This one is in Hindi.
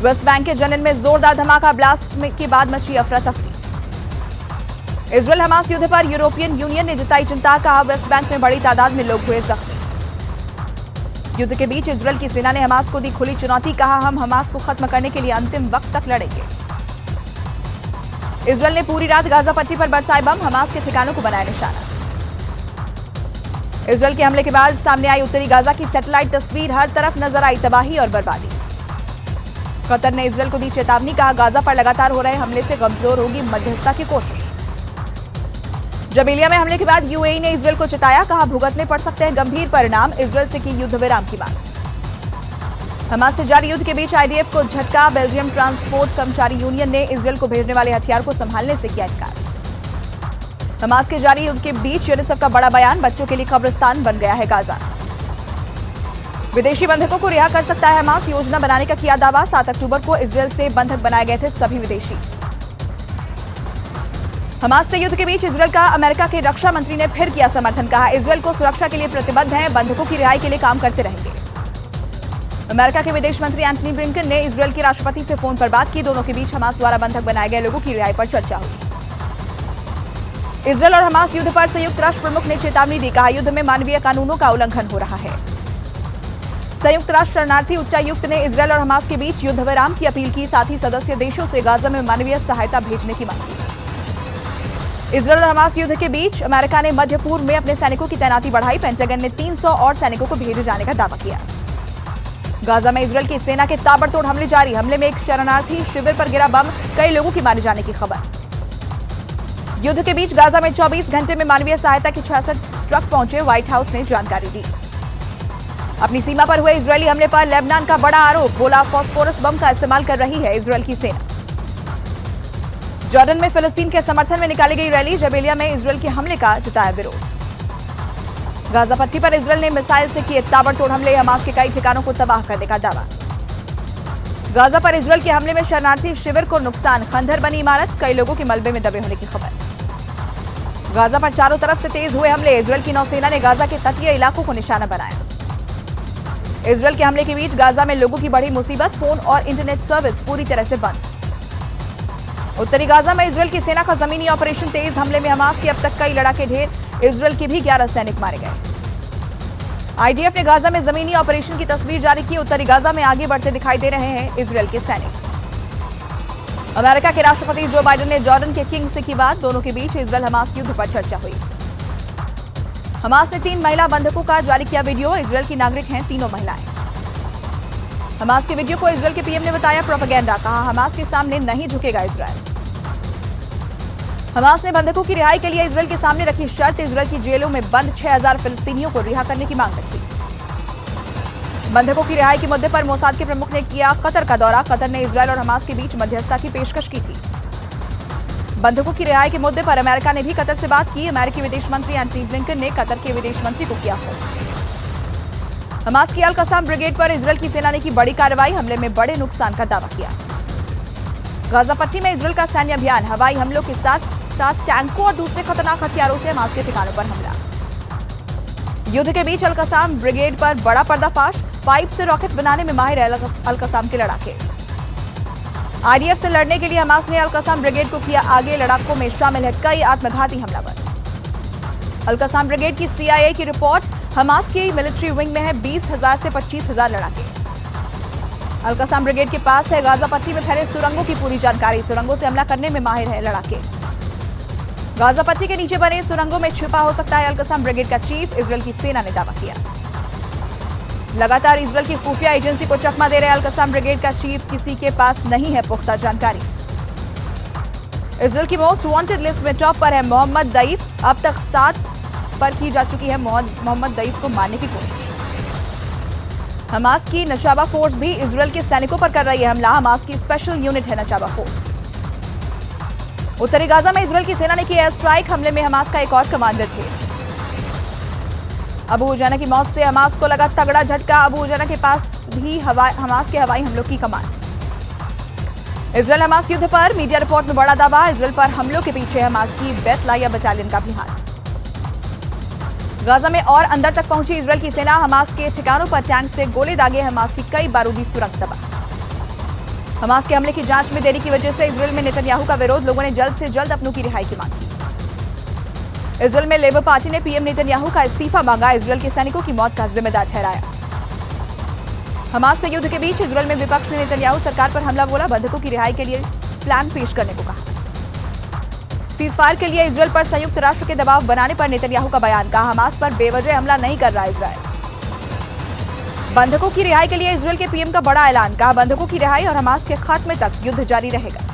वेस्ट बैंक के जनिन में जोरदार धमाका, ब्लास्ट के बाद मची अफरा तफरी। इजरायल हमास युद्ध पर यूरोपियन यूनियन ने जताई चिंता, कहा वेस्ट बैंक में बड़ी तादाद में लोग हुए जख्मी। युद्ध के बीच इजरायल की सेना ने हमास को दी खुली चुनौती, कहा हम हमास को खत्म करने के लिए अंतिम वक्त तक लड़ेंगे। इजरायल ने पूरी रात गाजा पट्टी पर बरसाए बम, हमास के ठिकानों को बनाया निशाना। इजरायल के हमले के बाद सामने आई उत्तरी गाजा की सैटेलाइट तस्वीर, हर तरफ नजर आई तबाही और बर्बादी। कतर ने इजरायल को दी चेतावनी, कहा गाजा पर लगातार हो रहे हमले से कमजोर होगी मध्यस्थता की कोशिश। जबेलिया में हमले के बाद यूएई ने इजरायल को चेताया, कहा भुगतने पड़ सकते हैं गंभीर परिणाम, इजरायल से की युद्ध विराम की मांग। हमास से जारी युद्ध के बीच आईडीएफ को झटका, बेल्जियम ट्रांसपोर्ट कर्मचारी यूनियन ने इजरायल को भेजने वाले हथियार को संभालने से किया इनकार। हमास के जारी युद्ध के बीच यूनिसेफ का बड़ा बयान, बच्चों के लिए कब्रिस्तान बन गया है गाजा। विदेशी बंधकों को रिहा कर सकता है हमास, योजना बनाने का किया दावा। 7 अक्टूबर को इजरायल से बंधक बनाए गए थे सभी विदेशी। हमास से युद्ध के बीच इजरायल का अमेरिका के रक्षा मंत्री ने फिर किया समर्थन, कहा इजरायल को सुरक्षा के लिए प्रतिबद्ध है, बंधकों की रिहाई के लिए काम करते रहेंगे। अमेरिका के विदेश मंत्री एंटनी ब्लिंकन ने इजरायल के राष्ट्रपति से फोन पर बात की, दोनों के बीच हमास द्वारा बंधक बनाए गए लोगों की रिहाई पर चर्चा हुई। इजरायल और हमास युद्ध पर संयुक्त राष्ट्र प्रमुख ने चेतावनी दी, कहा युद्ध में मानवीय कानूनों का उल्लंघन हो रहा है। संयुक्त राष्ट्र शरणार्थी उच्चायुक्त ने इजरायल और हमास के बीच युद्ध विराम की अपील की, साथ ही सदस्य देशों से गाजा में मानवीय सहायता भेजने की मांग की। इजरायल और हमास युद्ध के बीच अमेरिका ने मध्य पूर्व में अपने सैनिकों की तैनाती बढ़ाई, पेंटागन ने 300 और सैनिकों को भेजे जाने का दावा किया। गाजा में इजरायल की सेना के ताबड़तोड़ हमले जारी, हमले में एक शरणार्थी शिविर पर गिरा बम, कई लोगों की मारे जाने की खबर। युद्ध के बीच गाजा में 24 घंटे में मानवीय सहायता के 66 ट्रक पहुंचे, व्हाइट हाउस ने जानकारी दी। अपनी सीमा पर हुए इजरायली हमले पर लेबनान का बड़ा आरोप, बोला फास्फोरस बम का इस्तेमाल कर रही है इजरायल की सेना। जॉर्डन में फिलिस्तीन के समर्थन में निकाली गई रैली, जबेलिया में इजरायल के हमले का जताया विरोध। गाजा पट्टी पर इजरायल ने मिसाइल से किए ताबड़तोड़ हमले, हमास के कई ठिकानों को तबाह करने का दावा। गाजा पर इजरायल के हमले में शरणार्थी शिविर को नुकसान, खंडहर बनी इमारत, कई लोगों के मलबे में दबे होने की खबर। गाजा पर चारों तरफ से तेज हुए हमले, इजरायल की नौसेना ने गाजा के तटीय इलाकों को निशाना बनाया। इजरायल के हमले के बीच गाजा में लोगों की बड़ी मुसीबत, फोन और इंटरनेट सर्विस पूरी तरह से बंद। उत्तरी गाजा में इजरायल की सेना का जमीनी ऑपरेशन तेज, हमले में हमास के अब तक कई लड़ाके ढेर, इजरायल के भी 11 सैनिक मारे गए। आईडीएफ ने गाजा में जमीनी ऑपरेशन की तस्वीर जारी की, उत्तरी गाजा में आगे बढ़ते दिखाई दे रहे हैं इजरायल के सैनिक। अमेरिका के राष्ट्रपति जो बाइडेन ने जॉर्डन के किंग से की बात, दोनों के बीच इजरायल हमास युद्ध पर चर्चा हुई। हमास ने 3 महिला बंधकों का जारी किया वीडियो, इजरायल की नागरिक हैं तीनों महिलाएं। हमास के वीडियो को इजरायल के पीएम ने बताया प्रोपेगेंडा, कहा हमास के सामने नहीं झुकेगा इजरायल। हमास ने बंधकों की रिहाई के लिए इजरायल के सामने रखी शर्त, इजरायल की जेलों में बंद 6000 फिलिस्तीनियों को रिहा करने की मांग रखी। बंधकों की रिहाई के मुद्दे पर मोसाद के प्रमुख ने किया कतर का दौरा, कतर ने इजरायल और हमास के बीच मध्यस्थता की पेशकश की थी। बंधकों की रिहाई के मुद्दे पर अमेरिका ने भी कतर से बात की, अमेरिकी विदेश मंत्री एंटनी ब्लिंकन ने कतर के विदेश मंत्री को किया फोन। हमास की अल कसाम ब्रिगेड पर इजरायल की सेना ने की बड़ी कार्रवाई, हमले में बड़े नुकसान का दावा किया। गाजा पट्टी में इजरायल का सैन्य अभियान, हवाई हमलों के साथ टैंकों और दूसरे खतरनाक हथियारों से हमास के ठिकानों पर हमला। युद्ध के बीच अल कसाम ब्रिगेड पर बड़ा पर्दाफाश, पाइप से रॉकेट बनाने में माहिर अल कसाम के लड़ाके। आईडीएफ से लड़ने के लिए हमास ने अल कसाम ब्रिगेड को किया आगे, लड़ाकों में शामिल है कई आत्मघाती हमलावर। अल कसाम ब्रिगेड की सीआईए की रिपोर्ट, हमास की मिलिट्री विंग में है 20,000 से 25,000 लड़ाके। अल कसाम ब्रिगेड के पास है गाजा पट्टी में फैले सुरंगों की पूरी जानकारी, सुरंगों से हमला करने में माहिर है लड़ाके। गाजा पट्टी के नीचे बने सुरंगों में छिपा हो सकता है अल कसाम ब्रिगेड का चीफ, इजरायल की सेना ने दावा किया। लगातार इजरायल की खुफिया एजेंसी को चकमा दे रहे अल कसाम ब्रिगेड का चीफ, किसी के पास नहीं है पुख्ता जानकारी। इजरायल की मोस्ट वांटेड लिस्ट में टॉप पर है मोहम्मद दईफ, अब तक 7 पर की जा चुकी है मोहम्मद दईफ को मारने की कोशिश। हमास की नशाबा फोर्स भी इजरायल के सैनिकों पर कर रही है हमला, हमास की स्पेशल यूनिट है नशाबा फोर्स। उत्तरी गाजा में इजरायल की सेना ने की एयर स्ट्राइक, हमले में हमास का एक और कमांडर ढेर। अबू उजाना की मौत से हमास को लगा तगड़ा झटका, अबू उजाना के पास भी हमास के हवाई हमलों की कमान। इजरायल हमास युद्ध पर मीडिया रिपोर्ट में बड़ा दावा, इजरायल पर हमलों के पीछे हमास की बेथ लाहिया बटालियन का भी हाथ। गाजा में और अंदर तक पहुंची इजरायल की सेना, हमास के ठिकानों पर टैंक से गोले दागे, हमास की कई बारूदी सुरंग तबाह। हमास के हमले की जांच में देरी की वजह से इजरायल में नेतन्याहू का विरोध, लोगों ने जल्द से जल्द अपनों की रिहाई की मांग की। इजरायल में लेबर पार्टी ने पीएम नेतन्याहू का इस्तीफा मांगा, इजरायल के सैनिकों की मौत का जिम्मेदार ठहराया। हमास से युद्ध के बीच इजरायल में विपक्ष ने नेतन्याहू सरकार पर हमला बोला, बंधकों की रिहाई के लिए प्लान पेश करने को कहा। सीजफायर के लिए इजरायल पर संयुक्त राष्ट्र के दबाव बनाने पर नेतन्याहू का बयान, कहा हमास पर बेवजह हमला नहीं कर रहा इजरायल। बंधकों की रिहाई के लिए इजरायल के पीएम का बड़ा ऐलान, कहा बंधकों की रिहाई और हमास के खात्मे तक युद्ध जारी रहेगा।